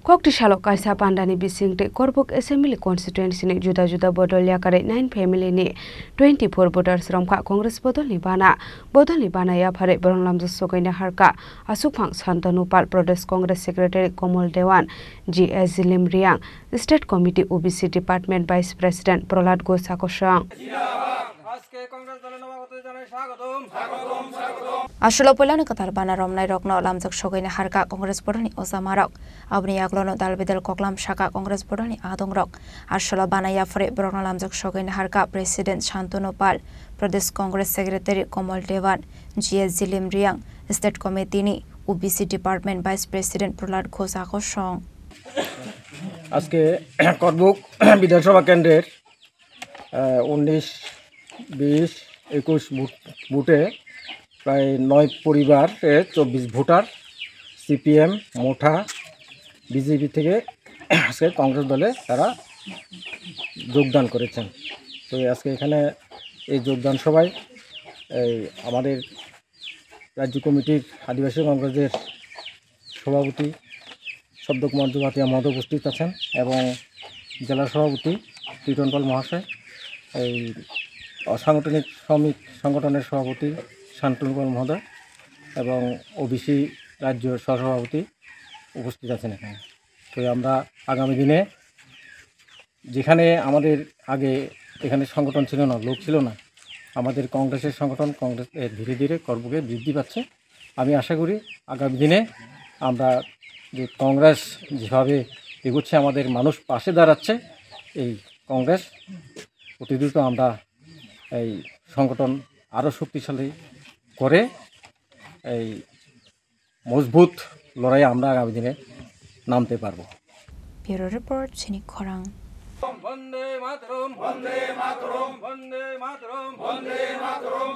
Kokti Shalok Kaisa Pandani Bisingte Korbuk Assembly Constituency ni juda bodol yakare 9 family ni 24 voters romka Congress bodol ni bana ya phare Boronglam Sokaina Harka Asupang Santanupal Pradesh Congress Secretary Komol Dewan GS Zilim Riang State Committee OBC Department Vice President Prolad Gosakosang Asholo Polano Katarbana Romnai Rokno Lamzak Shogina Harka Congress Bodani Osamarok Abni Aglono Dalbedel Koklam Shaka Congress Bodani Adong Rock Asholo Banaya Fre Brono Lamzak Shogina Harka President Shantanu Pal Pradesh Congress Secretary Komol Dewan GS Zilim Riang State Committee ni OBC Department Vice President Prolad Gosakosang আজকে করবুক বিধানসভা কেন্দ্রের 19, 20, 21 বুথে প্রায় 9 পরিবারে 24 voter CPM Motha BJP থেকে আজকে কংগ্রেস দলে তারা যোগদান করেছেন। তো আজকে এখানে এই যোগদান সভায় আমাদের রাজ্য কমিটির আদিবাসী কংগ্রেসের সভাপতি শব্দকুমার জুবাতিয়া মহোদয় উপস্থিত আছেন এবং জেলা সভাপতি টিটন পাল মহাশয়, এই অসাংগঠনিক শ্রমিক সংগঠনের সভাপতি শান্তনু পাল মহোদয় এবং ওবিসি রাজ্য সহসভাপতি উপস্থিত আছেন এখানে। তো আমরা আগামী দিনে যেখানে আমাদের আগে এখানে সংগঠন ছিল না, লোক ছিল না, আমাদের কংগ্রেসের সংগঠন কংগ্রেস ধীরে ধীরে কর্মকে বৃদ্ধি পাচ্ছে। আমি আশা করি আগামী দিনে আমরা যে কংগ্রেস যেভাবে এগোচ্ছে, আমাদের মানুষ পাশে দাঁড়াচ্ছে, এই কংগ্রেস অতি দ্রুত আমরা এই সংগঠন আরও শক্তিশালী করে এই মজবুত লড়াই আমরা আগামী দিনে নামতে পারবো। ব্যুরো রিপোর্ট চিনি খরাং। বন্দে মাতরম বন্দে মাতরম বন্দে মাতরম বন্দে মাতরম